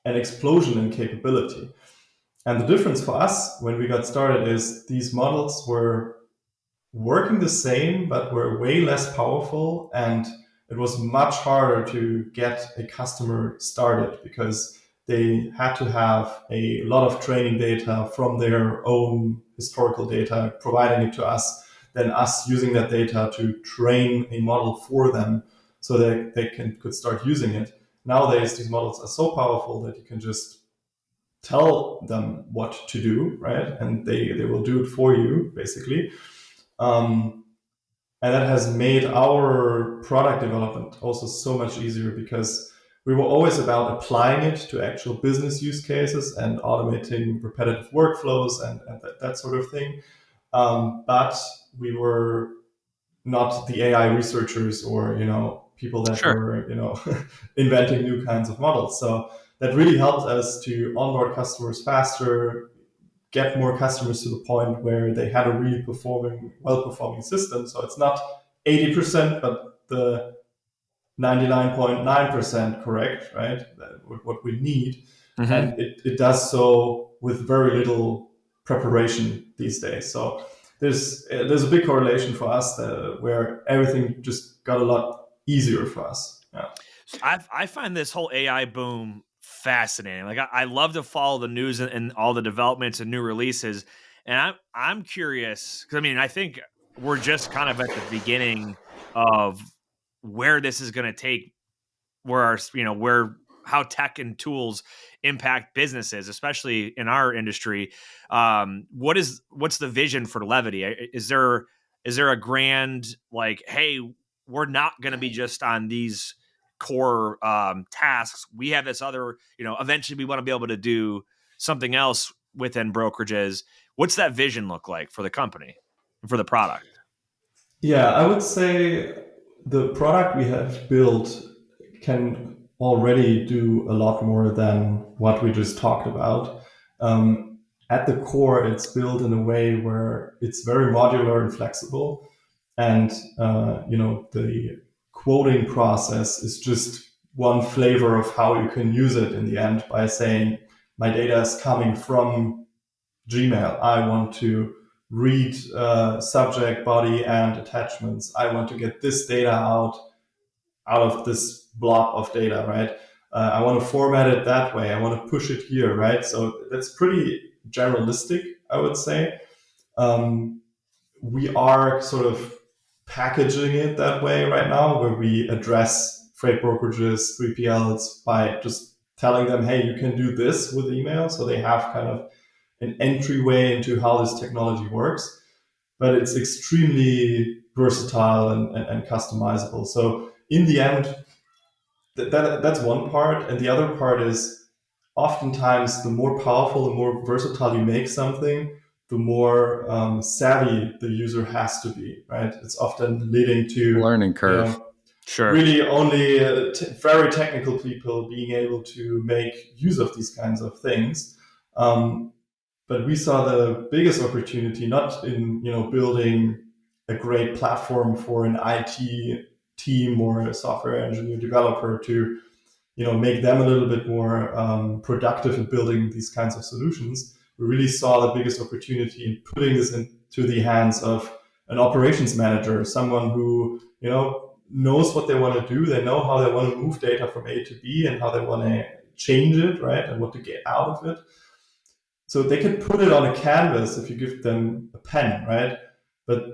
an explosion in capability. And the difference for us when we got started is these models were working the same, but were way less powerful. And it was much harder to get a customer started because they had to have a lot of training data from their own historical data, providing it to us, then us using that data to train a model for them so that they could start using it. Nowadays, these models are so powerful that you can just tell them what to do, right? And they will do it for you, basically. And that has made our product development also so much easier because we were always about applying it to actual business use cases and automating repetitive workflows and that sort of thing. But we were not the AI researchers or, people that were, inventing new kinds of models. So that really helped us to onboard customers faster, get more customers to the point where they had a really well-performing system. So it's not 80%, but the 99.9% correct, right? What we need. Mm-hmm. And it does so with very little preparation these days. So there's a big correlation for us where everything just got a lot easier for us. Yeah. I find this whole AI boom fascinating. Like I love to follow the news and all the developments and new releases. And I'm curious because I think we're just kind of at the beginning of where this is going to take, how tech and tools impact businesses, especially in our industry. What's the vision for Levity? Is there a grand, like, hey, we're not going to be just on these core tasks. We have this other, eventually we want to be able to do something else within Brokerages. What's that vision look like for the company, for the product? Yeah, I would say the product we have built can already do a lot more than what we just talked about. At the core, it's built in a way where it's very modular and flexible. And, the quoting process is just one flavor of how you can use it in the end by saying, my data is coming from Gmail. I want to read subject, body, and attachments. I want to get this data out of this blob of data, right? I want to format it that way. I want to push it here, right? So that's pretty generalistic, I would say. We are sort of packaging it that way right now, where we address freight brokerages, 3PLs by just telling them, hey, you can do this with email. So they have kind of an entryway into how this technology works. but it's extremely versatile and customizable. So in the end, that's one part. And the other part is oftentimes the more powerful, the more versatile you make something, the more savvy the user has to be, right? It's often leading to learning curve. Sure. Really only very technical people being able to make use of these kinds of things. But we saw the biggest opportunity not in building a great platform for an IT team or a software engineer developer to make them a little bit more productive in building these kinds of solutions. We really saw the biggest opportunity in putting this into the hands of an operations manager, someone who knows what they want to do. They know how they want to move data from A to B and how they want to change it, right, and what to get out of it. So they can put it on a canvas if you give them a pen, right? But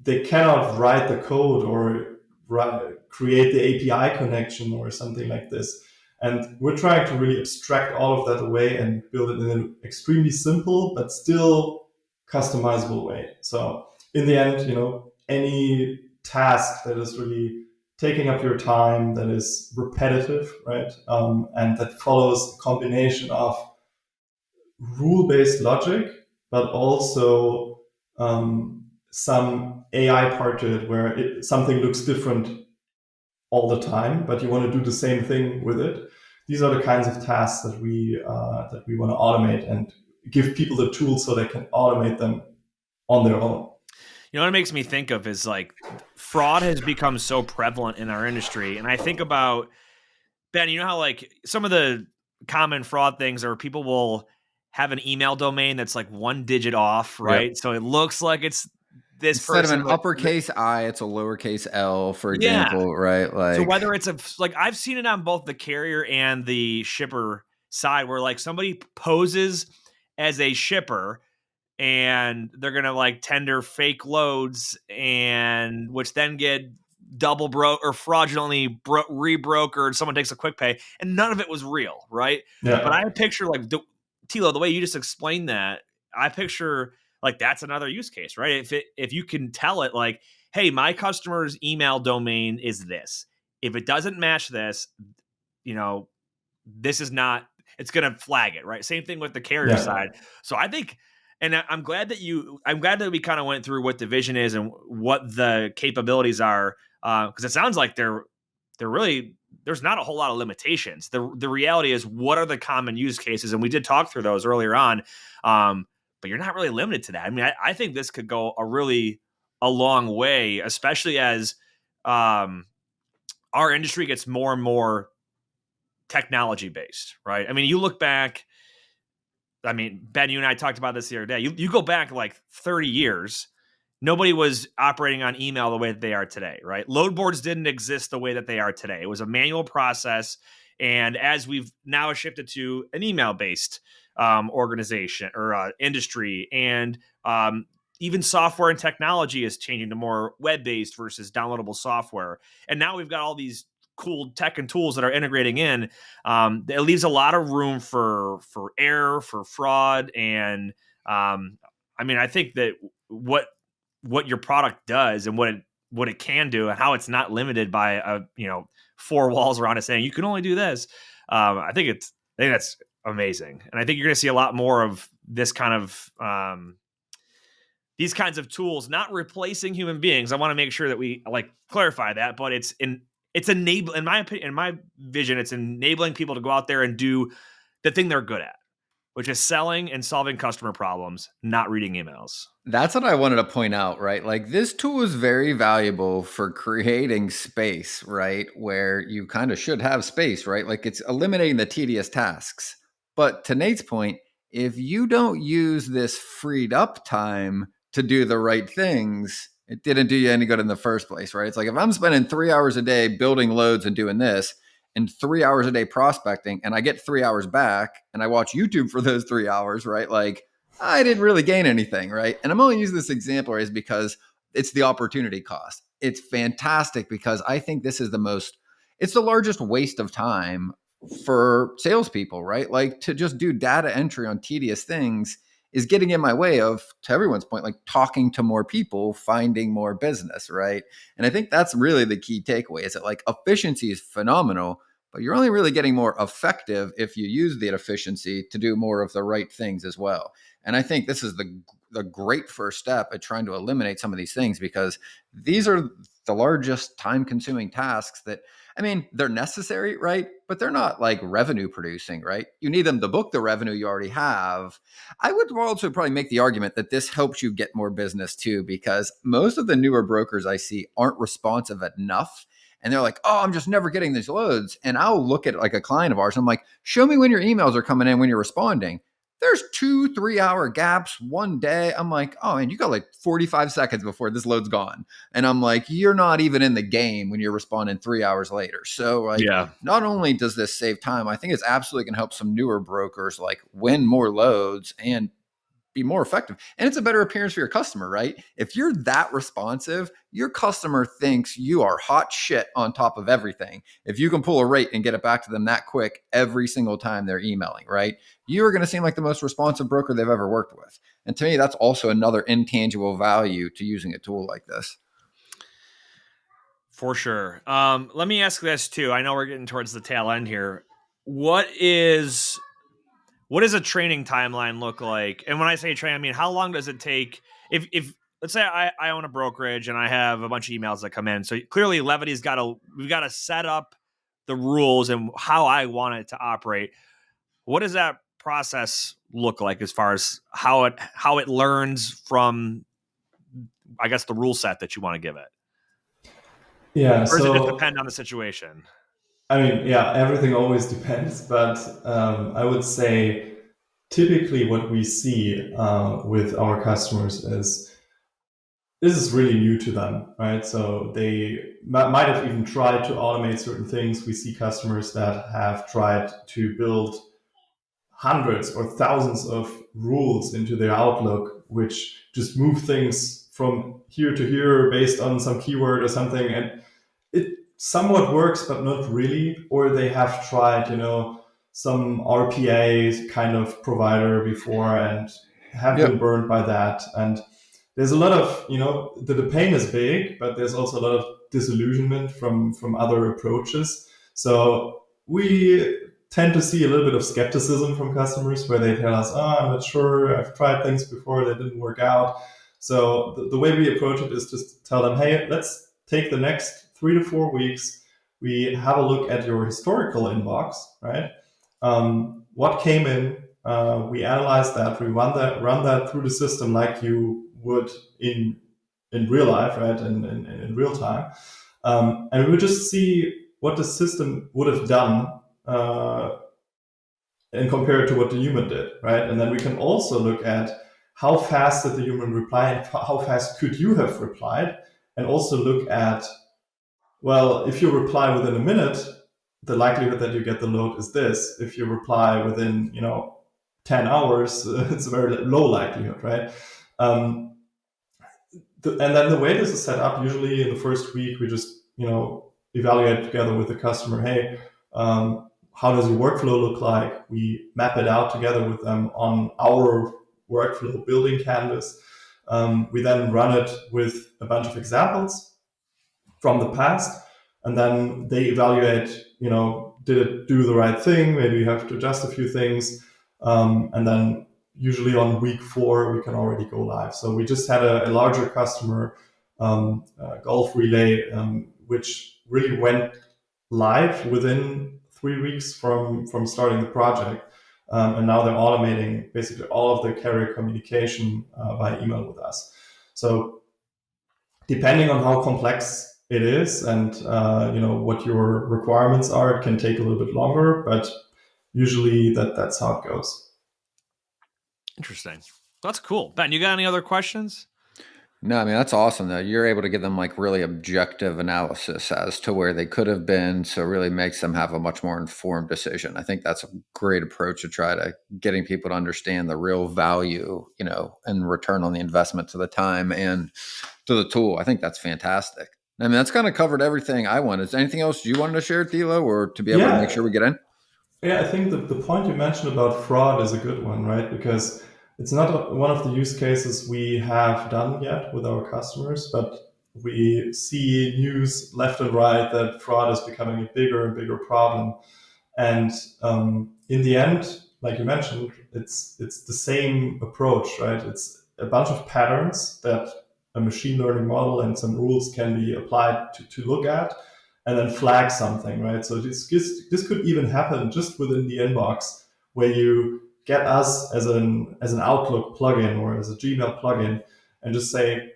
they cannot write the code or create the API connection or something like this. And we're trying to really abstract all of that away and build it in an extremely simple but still customizable way. So in the end, any task that is really taking up your time, that is repetitive, right, and that follows a combination of rule-based logic, but also some AI part to it where something looks different all the time, but you want to do the same thing with it. These are the kinds of tasks that we want to automate and give people the tools so they can automate them on their own. What it makes me think of is like fraud has become so prevalent in our industry. And I think about, Ben, how like some of the common fraud things are people will have an email domain that's like one digit off, right? Yep. So it looks like it's this instead person of an uppercase I, it's a lowercase L, for example, right? Like, so whether it's I've seen it on both the carrier and the shipper side where like somebody poses as a shipper and they're going to like tender fake loads and which then get double broke or fraudulently rebrokered. Someone takes a quick pay and none of it was real. Right. Yeah. But I picture like Thilo, the way you just explained that, I picture like that's another use case, right? If you can tell it like, hey, my customer's email domain is this. If it doesn't match this, this is not, it's going to flag it, right? Same thing with the carrier side. So I think, and I'm glad that we kind of went through what the vision is and what the capabilities are, because it sounds like they're really, there's not a whole lot of limitations. The reality is, what are the common use cases? And we did talk through those earlier on, but you're not really limited to that. I mean, I think this could go a long way, especially as our industry gets more and more technology based, right? I mean, you look back, I mean, Ben, you and I talked about this the other day. You go back like 30 years, nobody was operating on email the way that they are today, right? Load boards didn't exist the way that they are today. It was a manual process. And as we've now shifted to an email-based organization or industry, and even software and technology is changing to more web-based versus downloadable software. And now we've got all these cool tech and tools that are integrating in. It leaves a lot of room for error, for fraud. And I mean, I think that what your product does and what it can do and how it's not limited by four walls around it saying you can only do this. I think that's amazing. And I think you're going to see a lot more of this kind of these kinds of tools, not replacing human beings. I want to make sure that we clarify that, but it's enabling, in my opinion, in my vision, it's enabling people to go out there and do the thing they're good at, which is selling and solving customer problems, not reading emails. That's what I wanted to point out, right? Like, this tool is very valuable for creating space, right? Where you kind of should have space, right? Like, it's eliminating the tedious tasks. But to Nate's point, if you don't use this freed up time to do the right things, it didn't do you any good in the first place, right? It's like, if I'm spending 3 hours a day building loads and doing this, and 3 hours a day prospecting, and I get 3 hours back and I watch YouTube for those 3 hours, right? Like, I didn't really gain anything, right? And I'm only using this example is because it's the opportunity cost. It's fantastic because I think this is it's the largest waste of time for salespeople, right? Like, to just do data entry on tedious things is getting in my way of, to everyone's point, like talking to more people, finding more business, right? And I think that's really the key takeaway, is that like efficiency is phenomenal, but you're only really getting more effective if you use the efficiency to do more of the right things as well. And I think this is the great first step at trying to eliminate some of these things, because these are the largest time consuming tasks that, I mean, they're necessary, right? But they're not like revenue producing, right? You need them to book the revenue you already have. I would also probably make the argument that this helps you get more business too, because most of the newer brokers I see aren't responsive enough. And they're like, oh, I'm just never getting these loads. And I'll look at like a client of ours. And I'm like, show me when your emails are coming in, when you're responding. There's 2-3 hour gaps one day. I'm like, oh, and you got like 45 seconds before this load's gone. And I'm like, you're not even in the game when you're responding 3 hours later. So like, not only does this save time, I think it's absolutely going to help some newer brokers like win more loads and be more effective. And it's a better appearance for your customer, right? If you're that responsive, your customer thinks you are hot shit on top of everything. If you can pull a rate and get it back to them that quick every single time they're emailing, right? You're going to seem like the most responsive broker they've ever worked with. And to me, that's also another intangible value to using a tool like this. For sure. Let me ask this too. I know we're getting towards the tail end here. What is a training timeline look like? And when I say train, I mean, how long does it take? If let's say I own a brokerage and I have a bunch of emails that come in. So clearly we've got to set up the rules and how I want it to operate. What does that process look like as far as how it learns from, I guess, the rule set that you want to give it? Yeah. Or does it just depend on the situation? I mean, yeah, everything always depends, but I would say typically what we see with our customers is this is really new to them, right? So they might have even tried to automate certain things. We see customers that have tried to build hundreds or thousands of rules into their Outlook, which just move things from here to here based on some keyword or something. And it somewhat works, but not really. Or they have tried, some RPA kind of provider before and have been burned by that. And there's a lot of, the pain is big, but there's also a lot of disillusionment from other approaches. So we tend to see a little bit of skepticism from customers where they tell us, I'm not sure, I've tried things before, they didn't work out. So the way we approach it is just tell them, hey, let's take the next 3 to 4 weeks. We have a look at your historical inbox, right? What came in, we analyze that, we run that through the system like you would in real life, right? In real time. And we just see what the system would have done and compare it to what the human did, right? And then we can also look at how fast did the human reply and how fast could you have replied, and also look at, well, if you reply within a minute, the likelihood that you get the load is this. If you reply within 10 hours, it's a very low likelihood, right? And then the way this is set up, usually in the first week, we just evaluate together with the customer, hey, how does your workflow look like? We map it out together with them on our workflow building canvas. We then run it with a bunch of examples from the past, and then they evaluate, did it do the right thing? Maybe you have to adjust a few things. And then usually on week 4, we can already go live. So we just had a larger customer, golf relay, which really went live within 3 weeks from starting the project. And now they're automating basically all of their carrier communication by email with us. So depending on how complex it is and what your requirements are, it can take a little bit longer, but usually that's how it goes. Interesting. That's cool. Ben, you got any other questions? No, I mean, that's awesome though. You're able to give them like really objective analysis as to where they could have been. So it really makes them have a much more informed decision. I think that's a great approach to try to getting people to understand the real value, and return on the investment to the time and to the tool. I think that's fantastic. I mean, that's kind of covered everything I wanted. Is there anything else you wanted to share, Thilo, or to be able to make sure we get in? Yeah, I think the point you mentioned about fraud is a good one, right? Because It's not one of the use cases we have done yet with our customers, but we see news left and right that fraud is becoming a bigger and bigger problem. And in the end, like you mentioned, it's the same approach, right? It's a bunch of patterns that a machine learning model and some rules can be applied to look at, and then flag something, right? So this could even happen just within the inbox, where you get us as an Outlook plugin or as a Gmail plugin, and just say,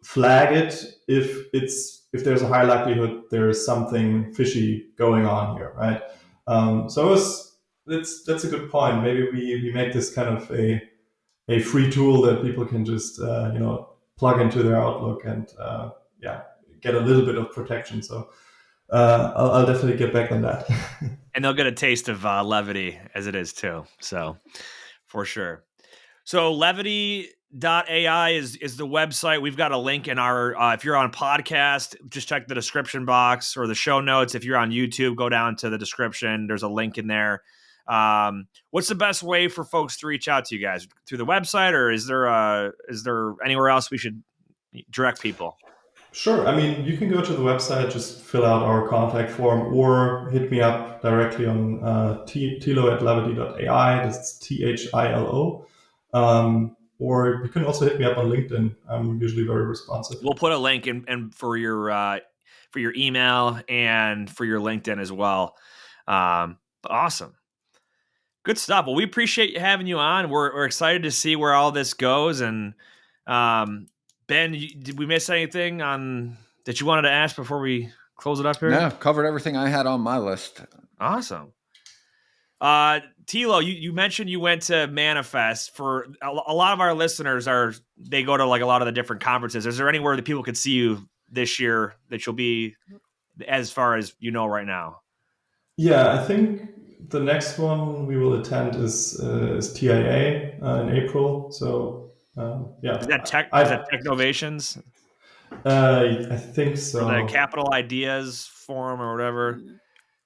flag it if there's a high likelihood there is something fishy going on here, right? So that's a good point. Maybe we make this kind of a free tool that people can just plug into their Outlook and get a little bit of protection. So I'll definitely get back on that. And they'll get a taste of levity as it is too. So for sure. So levity.ai is the website. We've got a link in our, if you're on podcast, just check the description box or the show notes. If you're on YouTube, go down to the description. There's a link in there. What's the best way for folks to reach out to you guys? Through the website, or is there anywhere else we should direct people? Sure. I mean, you can go to the website, just fill out our contact form, or hit me up directly on Thilo@levity.ai. That's Thilo. Or you can also hit me up on LinkedIn. I'm usually very responsive. We'll put a link in for your email and for your LinkedIn as well. Awesome. Good stuff. Well, we appreciate having you on. We're excited to see where all this goes. And Ben, did we miss anything that you wanted to ask before we close it up here? No, covered everything I had on my list. Awesome. Thilo, you mentioned you went to Manifest. For a lot of our listeners, they go to like a lot of the different conferences. Is there anywhere that people could see you this year that you'll be, as far as you know right now? Yeah, I think the next one we will attend is TIA in April. So is that Technovations? I think so. Or the Capital Ideas Forum or whatever,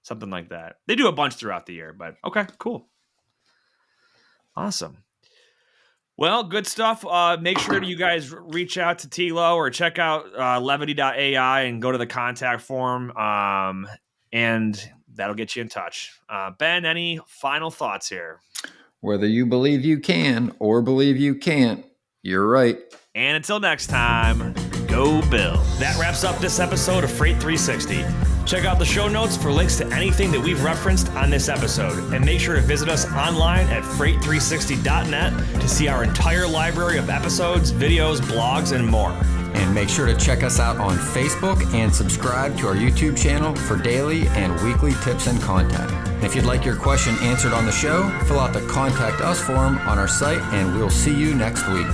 something like that. They do a bunch throughout the year, but okay, cool, awesome. Well, good stuff. Make sure you guys reach out to Thilo or check out levity.ai and go to the contact form, and that'll get you in touch. Ben, any final thoughts here? Whether you believe you can or believe you can't, you're right. And until next time, go Bill. That wraps up this episode of Freight 360. Check out the show notes for links to anything that we've referenced on this episode. And make sure to visit us online at freight360.net to see our entire library of episodes, videos, blogs, and more. And make sure to check us out on Facebook and subscribe to our YouTube channel for daily and weekly tips and content. And if you'd like your question answered on the show, fill out the Contact Us form on our site, and we'll see you next week.